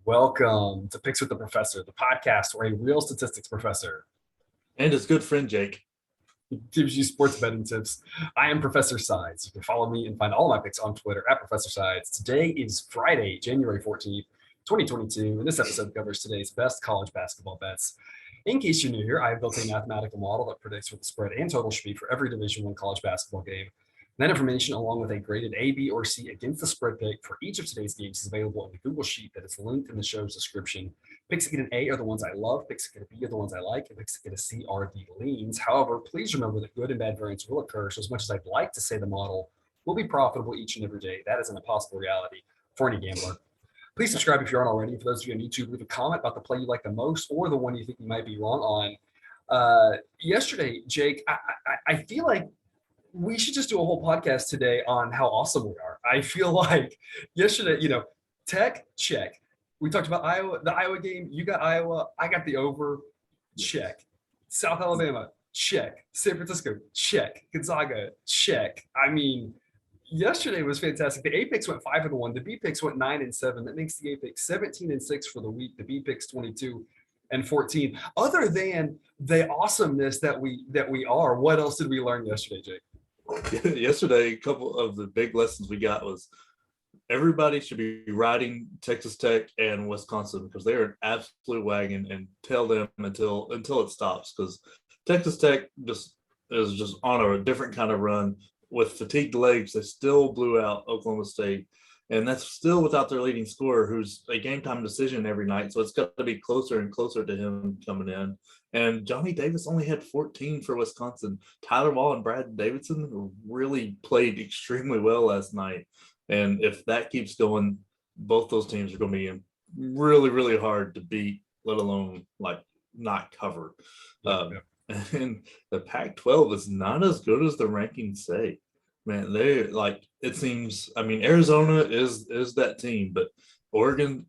Welcome to Picks with the Professor, the podcast where a real statistics professor And his good friend Jake. gives you sports betting tips. I am Professor Sides. You can follow me and find all my picks on Twitter at Professor Sides. Today is Friday, January 14th, 2022, and this episode covers today's best college basketball bets. In case you're new here, I have built a mathematical model that predicts what the spread and total should be for every Division I college basketball game. That information, along with a graded A, B, or C against the spread pick for each of today's games, is available in the Google Sheet that is linked in the show's description. Picks that get an A are the ones I love, picks that get a B are the ones I like, and picks that get a C are the leans. However, please remember that good and bad variance will occur, so as much as I'd like to say the model will be profitable each and every day, that is an impossible reality for any gambler. Please subscribe if you aren't already. For those of you on YouTube, leave a comment about the play you like the most or the one you think you might be wrong on. Yesterday, Jake, I feel like we should just do a whole podcast today on how awesome we are. I feel like yesterday, Tech, check. We talked about the Iowa game. You got Iowa. I got the over, check. South Alabama, check. San Francisco, check. Gonzaga, check. I mean, yesterday was fantastic. The A picks went 5-1. The B picks went 9-7. That makes the A picks 17-6 for the week. The B picks 22-14. Other than the awesomeness that we are, what else did we learn yesterday, Jake? Yesterday, a couple of the big lessons we got was everybody should be riding Texas Tech and Wisconsin because they're an absolute wagon, and tell them until it stops, because Texas Tech is just on a different kind of run. With fatigued legs, they still blew out Oklahoma State, and that's still without their leading scorer, who's a game time decision every night. So it's got to be closer and closer to him coming in. And Johnny Davis only had 14 for Wisconsin. Tyler Wall and Brad Davidson really played extremely well last night. And if that keeps going, both those teams are going to be really, really hard to beat, let alone like not cover. And the Pac-12 is not as good as the rankings say. Man, they like, it seems. I mean, Arizona is that team, but Oregon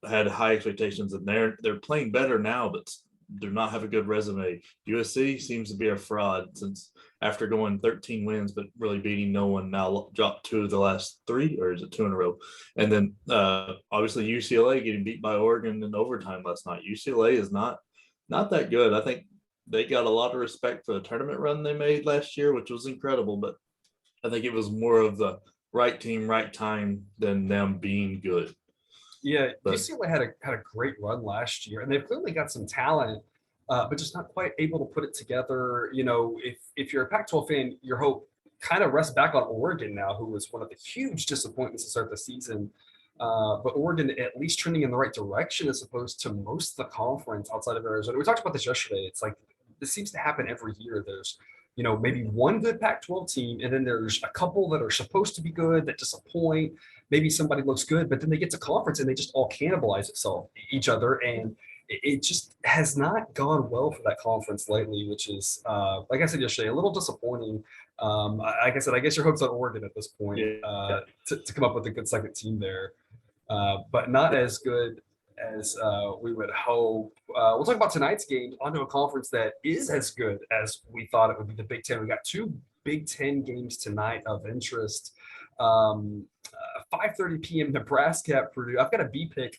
had high expectations, and they're playing better now, but do not have a good resume. USC seems to be a fraud since after going 13 wins but really beating no one. Now dropped 2 of the last 3, or is it 2 in a row? And then obviously UCLA getting beat by Oregon in overtime last night. UCLA is not that good. I think they got a lot of respect for the tournament run they made last year, which was incredible, but I think it was more of the right team, right time than them being good. Yeah, UCLA had a great run last year, and they've clearly got some talent, but just not quite able to put it together. If you're a Pac-12 fan, your hope kind of rests back on Oregon now, who was one of the huge disappointments to start the season. But Oregon at least trending in the right direction as opposed to most of the conference outside of Arizona. We talked about this yesterday. It's like this seems to happen every year. There's maybe one good Pac-12 team, and then there's a couple that are supposed to be good that disappoint. Maybe somebody looks good, but then they get to conference and they just all cannibalize each other, and it just has not gone well for that conference lately, which is, like I said yesterday, a little disappointing. Like I said, I guess your hopes on Oregon at this point to come up with a good second team there, but not as good as we would hope. We'll talk about tonight's games onto a conference that is as good as we thought it would be, the Big Ten. We got 2 Big Ten games tonight of interest. 5:30 p.m. Nebraska at Purdue. I've got a B pick.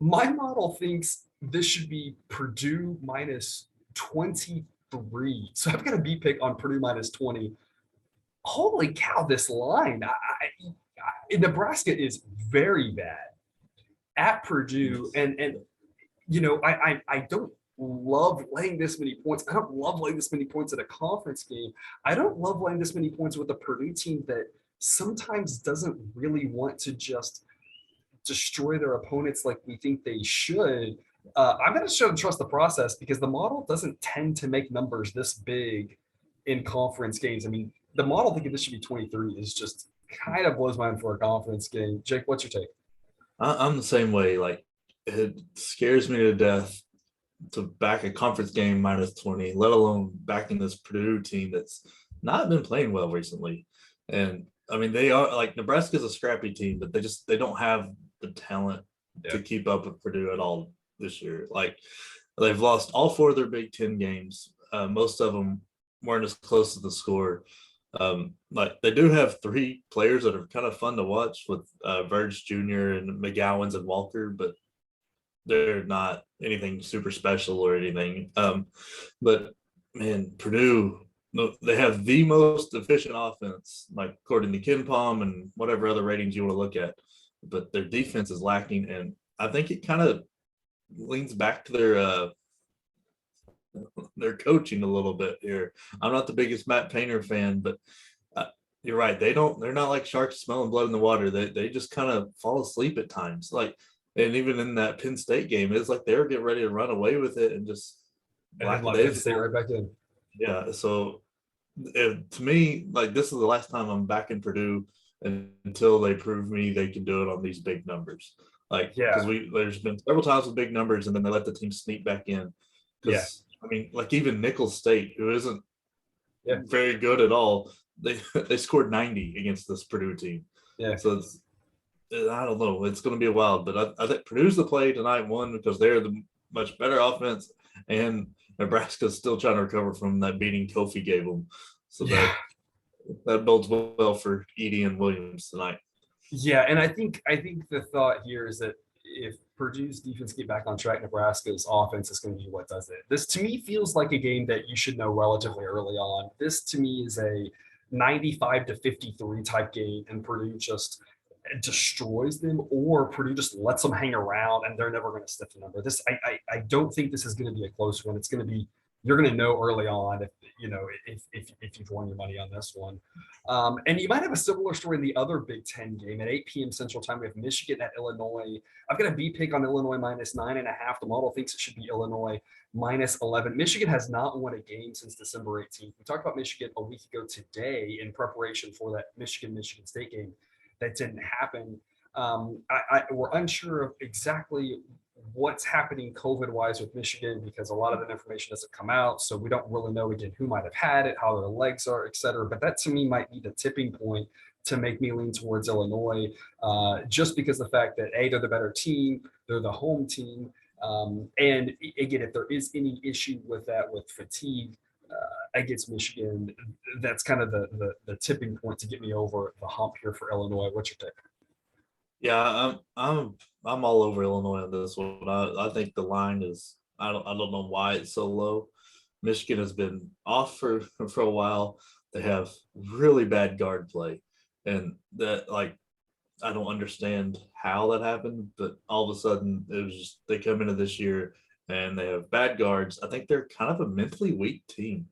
My model thinks this should be Purdue minus 23. So I've got a B pick on Purdue minus 20. Holy cow, this line. Nebraska is very bad at Purdue, and I don't love laying this many points. I don't love laying this many points at a conference game. I don't love laying this many points with a Purdue team that sometimes doesn't really want to just destroy their opponents like we think they should. I'm going to show trust the process, because the model doesn't tend to make numbers this big in conference games. I mean, the model thinking this should be 23 is just kind of blows my mind for a conference game. Jake, what's your take? I'm the same way. Like, it scares me to death to back a conference game minus 20, let alone backing this Purdue team that's not been playing well recently. And I mean, they are, like, Nebraska's a scrappy team, but they don't have the talent to keep up with Purdue at all this year. Like, they've lost all 4 of their Big Ten games. Most of them weren't as close to the score. like they do have three players that are kind of fun to watch with Verge Jr. and McGowan's and Walker, but they're not anything super special or anything. But man, Purdue, they have the most efficient offense, like according to Ken Palm and whatever other ratings you want to look at. But their defense is lacking, and I think it kind of leans back to their coaching a little bit here. I'm not the biggest Matt Painter fan, but you're right. They're not like sharks smelling blood in the water. They just kind of fall asleep at times. Like, and even in that Penn State game, it's like they were getting ready to run away with it and just And then let Penn State right back in. Yeah. So to me, like this is the last time I'm back in Purdue until they prove me they can do it on these big numbers. Like, because there's been several times with big numbers and then they let the team sneak back in. Because I mean, like even Nicholls State, who isn't very good at all, they scored 90 against this Purdue team. Yeah. So I don't know. It's going to be wild, but I think Purdue's the play tonight. One, because they're the much better offense, and Nebraska's still trying to recover from that beating Kofi gave them. So that bodes well for Edey and Williams tonight. Yeah, and I think the thought here is that if Purdue's defense get back on track, Nebraska's offense is going to be what does it. This to me feels like a game that you should know relatively early on. This to me is a 95-53 type game, and Purdue just destroys them, or Purdue just lets them hang around and they're never going to stiff the number. This I don't think this is going to be a close one. It's going to be, you're going to know early on if you've won your money on this one. And you might have a similar story in the other Big Ten game at 8 p.m. Central Time. We have Michigan at Illinois. I've got a B pick on Illinois -9.5. The model thinks it should be Illinois -11. Michigan has not won a game since December 18th. We talked about Michigan a week ago today in preparation for that Michigan State game. That didn't happen. We're unsure of exactly what's happening COVID-wise with Michigan because a lot of that information doesn't come out. So we don't really know, again, who might have had it, how their legs are, et cetera. But that to me might be the tipping point to make me lean towards Illinois, just because the fact that, A, they're the better team, they're the home team. And again, if there is any issue with that, with fatigue, against Michigan, that's kind of the tipping point to get me over the hump here for Illinois. What's your take? Yeah, I'm all over Illinois on this one. I think the line is, I don't know why it's so low. Michigan has been off for a while. They have really bad guard play, and that, like, I don't understand how that happened, but all of a sudden it was just, they come into this year and they have bad guards. I think they're kind of a mentally weak team.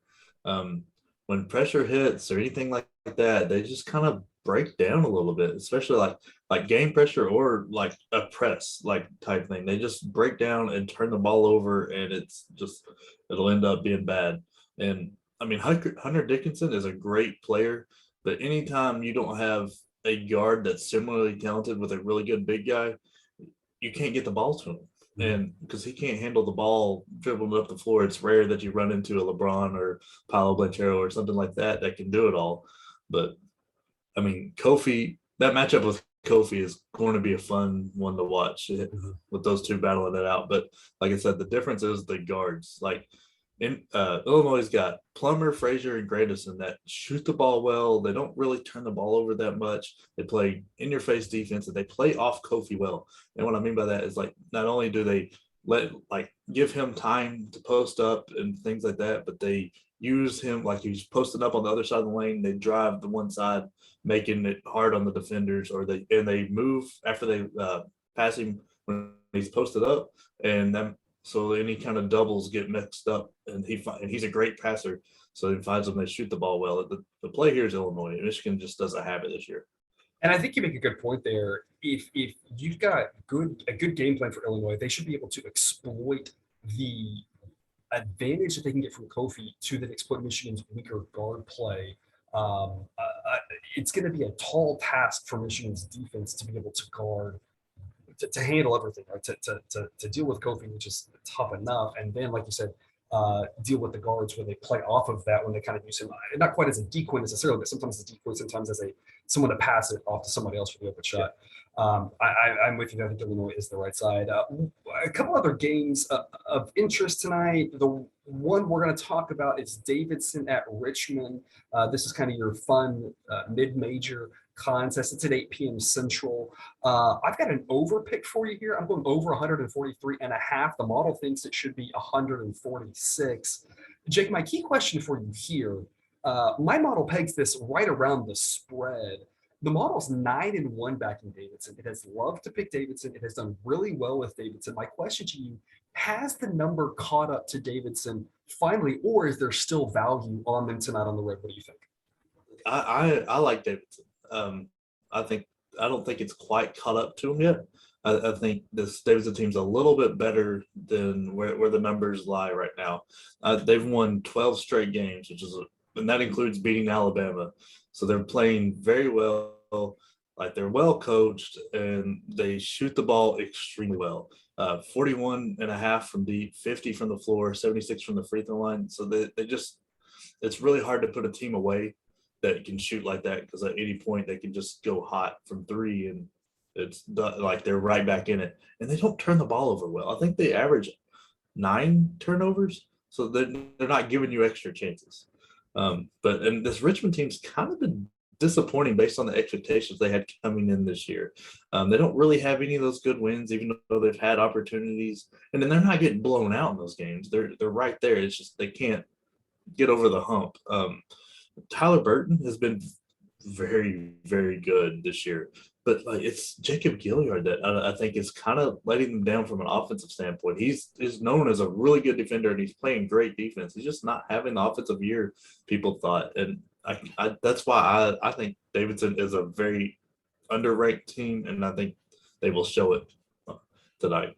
When pressure hits or anything like that, they just kind of break down a little bit, especially like game pressure or like a press like type thing. They just break down and turn the ball over, and it'll end up being bad. And I mean, Hunter Dickinson is a great player, but anytime you don't have a guard that's similarly talented with a really good big guy, you can't get the ball to him. And because he can't handle the ball dribbling up the floor, it's rare that you run into a LeBron or Paolo Banchero or something like that can do it all. But I mean, Kofi, that matchup with Kofi is going to be a fun one to watch with those two battling it out. But like I said, the difference is the guards. Like in Illinois' got Plummer, Frazier, and Grandison that shoot the ball well. They don't really turn the ball over that much. They play in-your-face defense, and they play off Kofi well. And what I mean by that is, like, not only do they give him time to post up and things like that, but they use him like he's posting up on the other side of the lane. They drive the one side, making it hard on the defenders, or they move after they pass him when he's posted up, and then so any kind of doubles get mixed up, and he's a great passer, so he finds them. They shoot the ball well. The play here is Illinois. Michigan just doesn't have it this year. And I think you make a good point there. If you've got a good game plan for Illinois, they should be able to exploit the advantage that they can get from Kofi to then exploit Michigan's weaker guard play. It's going to be a tall task for Michigan's defense to be able to guard, to handle everything, right? To deal with Kofi, which is tough enough, and then, like you said, deal with the guards where they play off of that, when they kind of use him, not quite as a decoy necessarily, but sometimes as a decoy, sometimes as someone to pass it off to somebody else for the open shot. I'm with you. I think Illinois is the right side. A couple other games of interest tonight. The one we're going to talk about is Davidson at Richmond. This is kind of your fun mid-major contest. It's at 8 p.m. Central. I've got an over pick for you here. I'm going over 143.5. The model thinks it should be 146. Jake, my key question for you here. My model pegs this right around the spread. The model's 9-1 back in Davidson. It has loved to pick Davidson. It has done really well with Davidson. My question to you, has the number caught up to Davidson finally, or is there still value on them tonight on the road? What do you think? I like Davidson. I don't think it's quite caught up to them yet. I think this Davidson team's a little bit better than where the numbers lie right now. They've won 12 straight games, and that includes beating Alabama. So they're playing very well. Like, they're well coached, and they shoot the ball extremely well. 41.5 from deep, 50 from the floor, 76 from the free throw line. So it's really hard to put a team away that can shoot like that, because at any point they can just go hot from three, and like they're right back in it. And they don't turn the ball over well. I think they average 9 turnovers, so they're not giving you extra chances. But this Richmond team's kind of been disappointing based on the expectations they had coming in this year. They don't really have any of those good wins, even though they've had opportunities. And then they're not getting blown out in those games. They're right there. It's just they can't get over the hump. Tyler Burton has been very, very good this year. But it's Jacob Gilliard that I think is kind of letting them down from an offensive standpoint. He's known as a really good defender, and he's playing great defense. He's just not having the offensive year people thought. And that's why I think Davidson is a very underranked team, and I think they will show it tonight.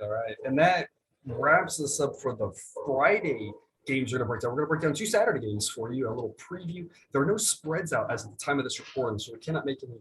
All right. And that wraps us up for the Friday games we're going to break down. We're going to break down 2 Saturday games for you, a little preview. There are no spreads out as of the time of this recording, so we cannot make any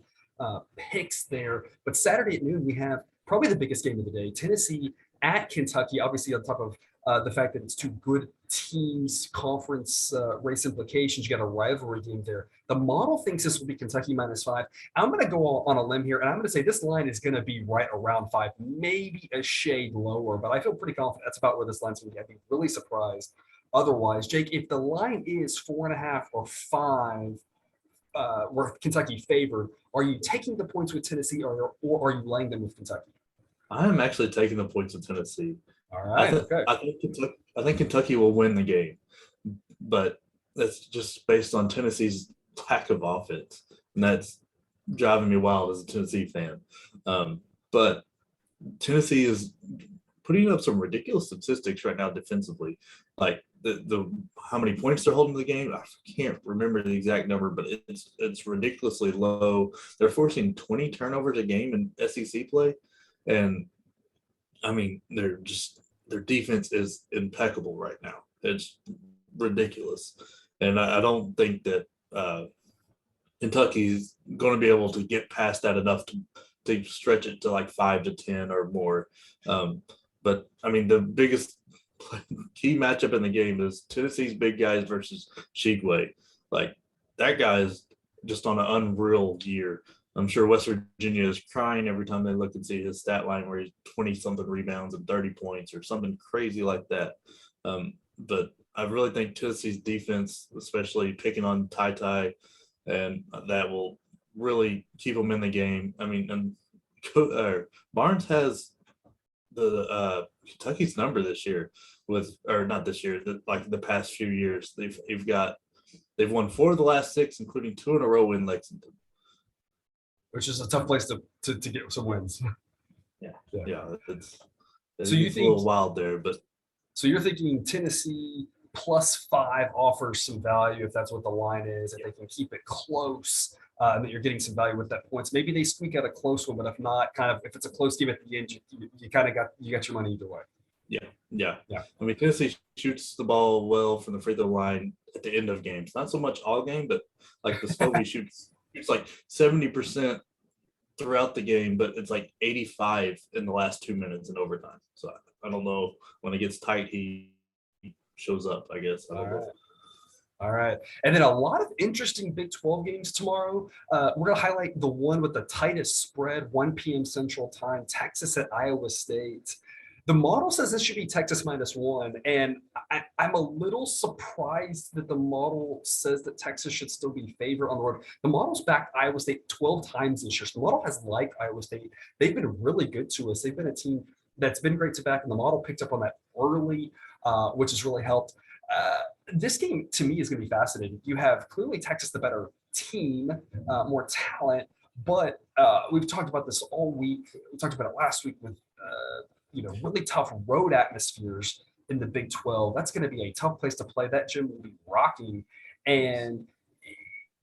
picks there. But Saturday at noon, we have probably the biggest game of the day, Tennessee at Kentucky, obviously on top of the fact that it's 2 good teams, conference race implications. You got a rivalry game there. The model thinks this will be Kentucky -5. I'm going to go on a limb here, and I'm going to say this line is going to be right around 5, maybe a shade lower, but I feel pretty confident that's about where this line's going to be. I'd be really surprised otherwise. Jake, if the line is 4.5 or 5, where Kentucky favored, are you taking the points with Tennessee, or are you laying them with Kentucky? I am actually taking the points with Tennessee. All right. Okay. I think Kentucky will win the game, but that's just based on Tennessee's lack of offense, and that's driving me wild as a Tennessee fan. But Tennessee is putting up some ridiculous statistics right now defensively. Like the how many points they're holding the game, I can't remember the exact number, but it's ridiculously low. They're forcing 20 turnovers a game in SEC play, and I mean their defense is impeccable right now. It's ridiculous, and I don't think that Kentucky's going to be able to get past that enough to stretch it to like 5 to 10 or more. But I mean, the biggest key matchup in the game is Tennessee's big guys versus Shigwe. Like, that guy is just on an unreal year. I'm sure West Virginia is crying every time they look and see his stat line where he's 20-something rebounds and 30 points or something crazy like that. But I really think Tennessee's defense, especially picking on Ty, and that will really keep them in the game. I mean, and Barnes has the Kentucky's number this year not this year, like the past few years. They've won 4 of the last 6, including 2 in a row in Lexington, which is a tough place to get some wins. Yeah. It's so you think a little wild there, but so you're thinking Tennessee +5 offers some value if that's what the line is, if they can keep it close, and that you're getting some value with that points. Maybe they squeak out a close one, but if not, if it's a close game at the end, you kind of got your money either way. Yeah. I mean, Tennessee shoots the ball well from the free throw line at the end of games. Not so much all game, but like the Stovey shoots like 70% throughout the game, but it's like 85 in the last 2 minutes in overtime. So I don't know, when it gets tight, he shows up, I guess. I don't know. All right. And then a lot of interesting Big 12 games tomorrow. We're going to highlight the one with the tightest spread, 1 p.m. Central Time, Texas at Iowa State. The model says this should be Texas -1, and I'm a little surprised that the model says that Texas should still be favored on the road. The model's backed Iowa State 12 times this year. So the model has liked Iowa State. They've been really good to us. They've been a team that's been great to back, and the model picked up on that early, which has really helped. This game to me is going to be fascinating. You have clearly Texas the better team, more talent, but we've talked about this all week. We talked about it last week with really tough road atmospheres in the Big 12. That's going to be a tough place to play. That gym will be rocking, and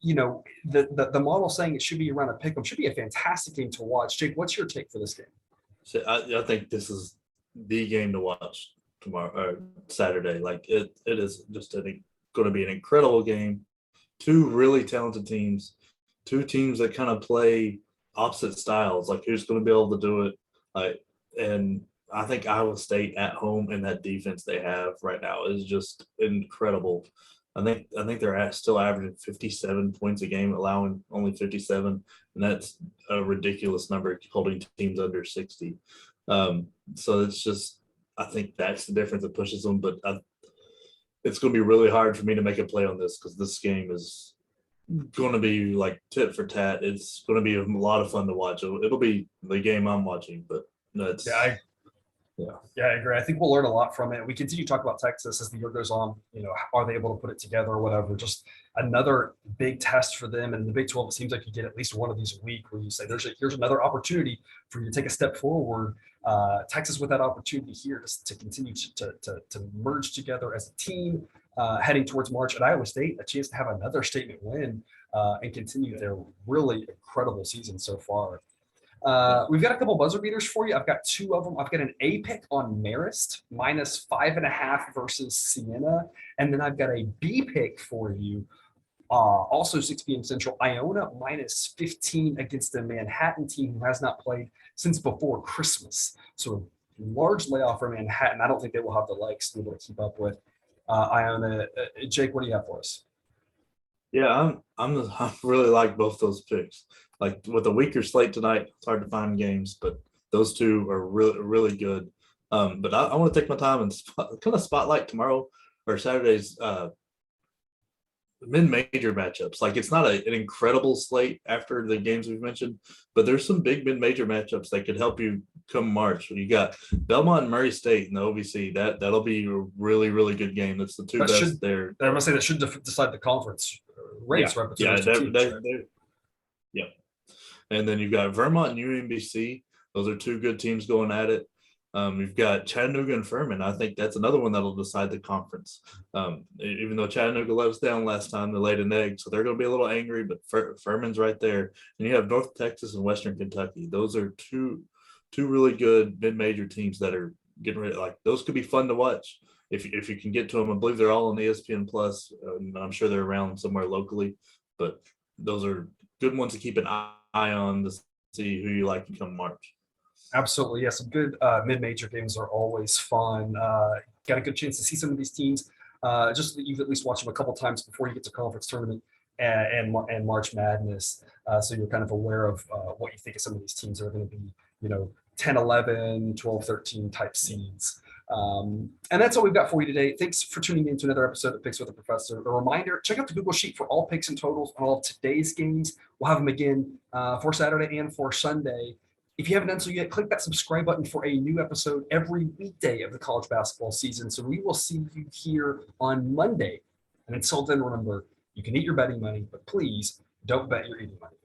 the model saying it should be around a pick'em should be a fantastic game to watch. Jake, what's your take for this game? So I think this is the game to watch tomorrow or Saturday. Like it is just going to be an incredible game. Two really talented teams, two teams that kind of play opposite styles. Like who's going to be able to do it? And I think Iowa State at home and that defense they have right now is just incredible. I think they're still averaging 57 points a game, allowing only 57, and that's a ridiculous number, holding teams under 60. So it's just, I think that's the difference that pushes them. But it's going to be really hard for me to make a play on this because this game is going to be like tit for tat. It's going to be a lot of fun to watch. It'll be the game I'm watching, but that's Yeah, I agree. I think we'll learn a lot from it. We continue to talk about Texas as the year goes on. Are they able to put it together or whatever? Just another big test for them. And in the Big 12, it seems like you get at least one of these a week where you say, here's another opportunity for you to take a step forward. Texas with that opportunity here to continue to merge together as a team heading towards March. At Iowa State, a chance to have another statement win and continue their really incredible season so far. We've got a couple buzzer beaters for you. I've got two of them. I've got an A pick on Marist -5.5 versus Siena. And then I've got a B pick for you. Also 6 p.m. Central, Iona -15 against a Manhattan team who has not played since before Christmas. So a large layoff for Manhattan. I don't think they will have the likes to be able to keep up with Iona. Jake, what do you have for us? Yeah, I really like both those picks. Like with a weaker slate tonight, it's hard to find games, but those two are really, really good. But I want to take my time and kind of spotlight tomorrow or Saturday's mid-major matchups. Like it's not an incredible slate after the games we've mentioned, but there's some big mid-major matchups that could help you come March. You got Belmont and Murray State in the OVC. That'll be a really, really good game. That's the two best there. I must say that should decide the conference race, right? Yeah. And then you've got Vermont and UMBC. Those are two good teams going at it. You've got Chattanooga and Furman. I think that's another one that'll decide the conference. Even though Chattanooga let us down last time, they laid an egg, so they're going to be a little angry, but Furman's right there. And you have North Texas and Western Kentucky. Those are two really good mid-major teams that are getting ready. Like those could be fun to watch if you can get to them. I believe they're all on ESPN Plus. I'm sure they're around somewhere locally, but those are good ones to keep an eye on to see who you like to come March. Absolutely. Yeah, some good mid-major games are always fun. Got a good chance to see some of these teams. Just that you've at least watched them a couple times before you get to conference tournament and March Madness. So you're kind of aware of what you think of some of these teams that are going to be, 10, 11, 12, 13 type seeds. And that's all we've got for you today. Thanks for tuning in to another episode of Picks with the Professor. A reminder, check out the Google Sheet for all picks and totals on all of today's games. We'll have them again for Saturday and for Sunday. If you haven't done so yet, click that subscribe button for a new episode every weekday of the college basketball season. So we will see you here on Monday. And until then, remember, you can eat your betting money, but please don't bet your eating money.